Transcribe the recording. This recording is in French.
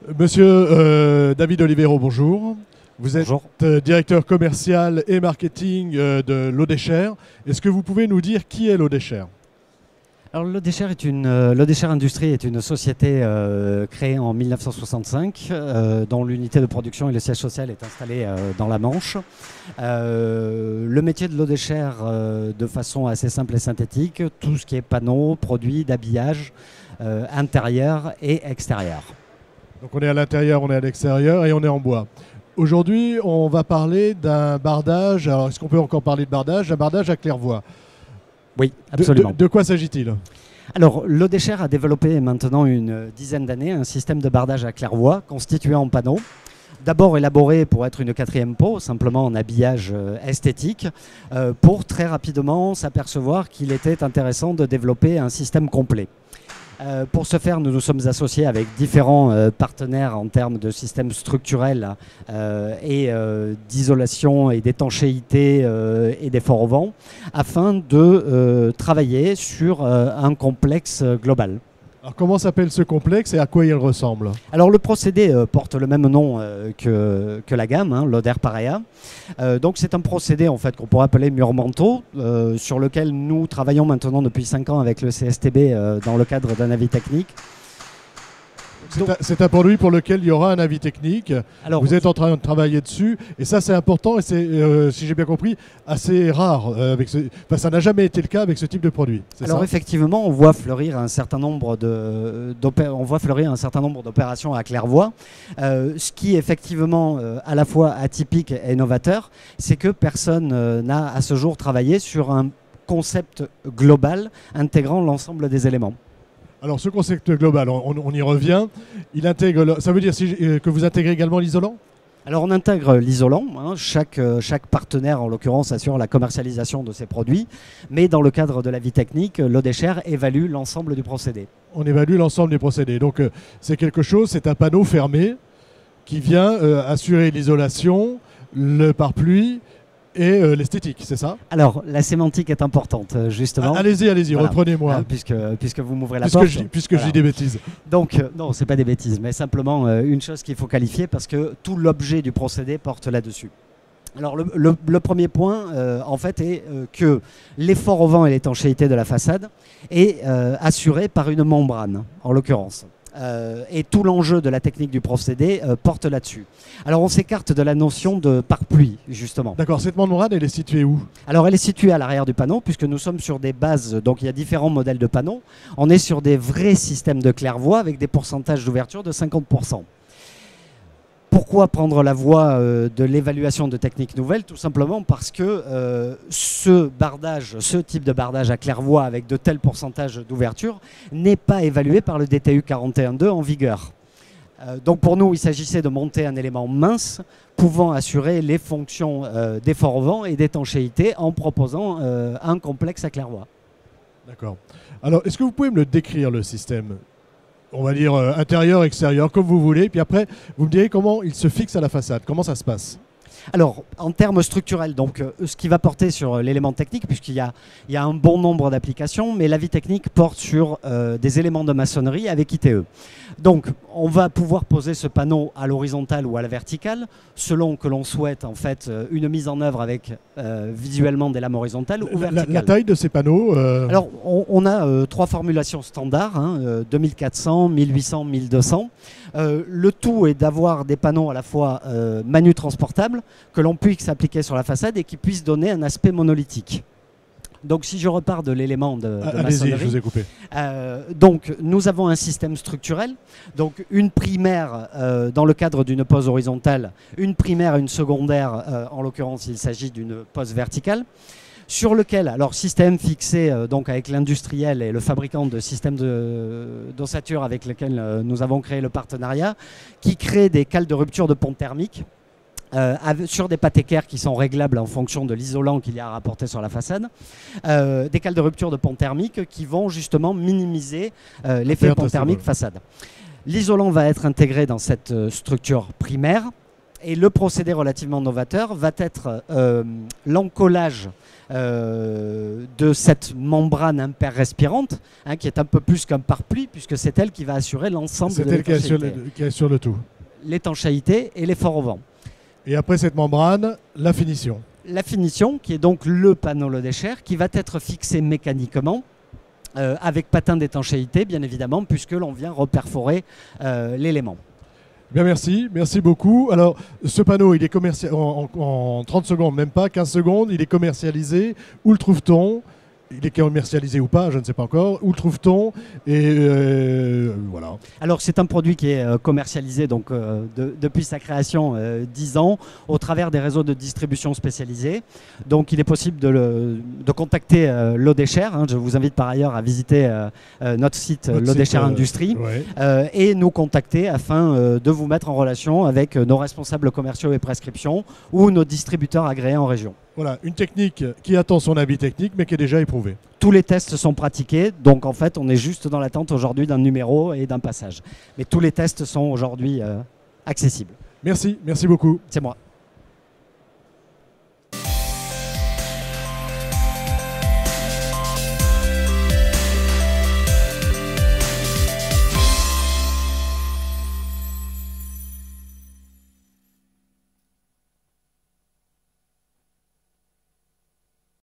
Monsieur David Olivero, bonjour. Vous êtes Bonjour. directeur commercial et marketing de l'Odécher. Est-ce que vous pouvez nous dire qui est l'Odécher? Alors l'Odécher Industrie est une société créée en 1965 dont l'unité de production et le siège social est installé dans la Manche. Le métier de l'Odécher de façon assez simple et synthétique, tout ce qui est panneaux, produits d'habillage intérieur et extérieur. Donc on est à l'intérieur, on est à l'extérieur et on est en bois. Aujourd'hui, on va parler d'un bardage. Alors est-ce qu'on peut encore parler de bardage? Un bardage à claire-voie. Oui, absolument. De quoi s'agit-il? Alors, l'Odécher a développé maintenant une dizaine d'années un système de bardage à claire-voie constitué en panneaux. D'abord élaboré pour être une quatrième peau, simplement en habillage esthétique, pour très rapidement s'apercevoir qu'il était intéressant de développer un système complet. Pour ce faire, nous nous sommes associés avec différents partenaires en termes de systèmes structurels et d'isolation et d'étanchéité et d'effort au vent, afin de travailler sur un complexe global. Alors comment s'appelle ce complexe et à quoi il ressemble? Alors le procédé porte le même nom que la gamme, hein, l'Oder Parea. Donc c'est un procédé en fait qu'on pourrait appeler mur-manteau, sur lequel nous travaillons maintenant depuis 5 ans avec le CSTB dans le cadre d'un avis technique. C'est un produit pour lequel il y aura un avis technique. Alors, vous êtes en train de travailler dessus et ça c'est important et c'est, si j'ai bien compris, assez rare. Ça n'a jamais été le cas avec ce type de produit. Alors effectivement, on voit fleurir un certain nombre d'opérations à claire-voie. Ce qui est effectivement à la fois atypique et novateur, c'est que personne n'a à ce jour travaillé sur un concept global intégrant l'ensemble des éléments. Alors ce concept global, on y revient. Il intègre, ça veut dire que vous intégrez également l'isolant? Alors on intègre l'isolant, hein. Chaque partenaire en l'occurrence assure la commercialisation de ses produits, mais dans le cadre de la vie technique, l'Odécher évalue l'ensemble du procédé. On évalue l'ensemble du procédé, donc c'est quelque chose, c'est un panneau fermé qui vient assurer l'isolation, le pare-pluie et l'esthétique, c'est ça? Alors, la sémantique est importante, justement. Allez-y, voilà. Reprenez-moi. Hein, puisque vous m'ouvrez la porte. Puisque je dis des bêtises. Donc, non, ce n'est pas des bêtises, mais simplement une chose qu'il faut qualifier parce que tout l'objet du procédé porte là-dessus. Alors, le premier point, en fait, est que l'effort au vent et l'étanchéité de la façade est assuré par une membrane, en l'occurrence. Et tout l'enjeu de la technique du procédé porte là-dessus. Alors on s'écarte de la notion de pare-pluie, justement. D'accord, cette membrane, elle est située où? Alors elle est située à l'arrière du panneau, puisque nous sommes sur des bases, donc il y a différents modèles de panneaux. On est sur des vrais systèmes de claire-voie avec des pourcentages d'ouverture de 50%. Pourquoi prendre la voie de l'évaluation de techniques nouvelles? Tout simplement parce que ce type de bardage à claire-voie avec de tels pourcentages d'ouverture n'est pas évalué par le DTU 41.2 en vigueur. Donc pour nous, il s'agissait de monter un élément mince pouvant assurer les fonctions d'effort au vent et d'étanchéité en proposant un complexe à claire-voie. D'accord. Alors, est-ce que vous pouvez me le décrire, le système? On va dire intérieur, extérieur, comme vous voulez. Puis après, vous me direz comment il se fixe à la façade. Comment ça se passe? Alors, en termes structurels, donc, ce qui va porter sur l'élément technique, puisqu'il y a un bon nombre d'applications, mais la vie technique porte sur des éléments de maçonnerie avec ITE. Donc, on va pouvoir poser ce panneau à l'horizontale ou à la verticale, selon que l'on souhaite en fait une mise en œuvre avec visuellement des lames horizontales ou verticales. La taille de ces panneaux Alors, on a 3 formulations standards, hein, 2400, 1800, 1200. Le tout est d'avoir des panneaux à la fois manu-transportables, que l'on puisse appliquer sur la façade et qui puissent donner un aspect monolithique. Donc si je repars de l'élément de maçonnerie, je vous ai coupé. Donc nous avons un système structurel, donc une primaire dans le cadre d'une pose horizontale, une primaire et une secondaire, en l'occurrence il s'agit d'une pose verticale, sur lequel, alors système fixé donc avec l'industriel et le fabricant de systèmes d'ossature avec lequel nous avons créé le partenariat, qui crée des cales de rupture de pont thermique, sur des pâtes équerres qui sont réglables en fonction de l'isolant qu'il y a à rapporter sur la façade, des cales de rupture de pont thermique qui vont justement minimiser l'effet pont thermique façade. L'isolant va être intégré dans cette structure primaire Et le procédé relativement novateur va être l'encollage de cette membrane imper-respirante, hein, qui est un peu plus qu'un pare-pluie, puisque c'est elle qui va assurer l'ensemble de l'étanchéité. C'est elle qui assure le tout. L'étanchéité et l'effort au vent. Et après cette membrane, la finition. La finition, qui est donc le panneau Lodescher, qui va être fixé mécaniquement, avec patin d'étanchéité, bien évidemment, puisque l'on vient reperforer l'élément. Bien, merci beaucoup. Alors, ce panneau, il est commercialisé en 30 secondes, même pas 15 secondes, il est commercialisé. Où le trouve-t-on ? Il est commercialisé ou pas, je ne sais pas encore. Où le trouve-t-on ? Et voilà. Alors, c'est un produit qui est commercialisé donc, depuis sa création 10 ans au travers des réseaux de distribution spécialisés. Donc, il est possible de contacter Lodescher. Hein. Je vous invite par ailleurs à visiter notre site Lodescher Industrie et nous contacter afin de vous mettre en relation avec nos responsables commerciaux et prescriptions ou nos distributeurs agréés en région. Voilà, une technique qui attend son avis technique mais qui est déjà éprouvée. Tous les tests sont pratiqués, donc en fait on est juste dans l'attente aujourd'hui d'un numéro et d'un passage. Mais tous les tests sont aujourd'hui accessibles. Merci beaucoup. C'est moi.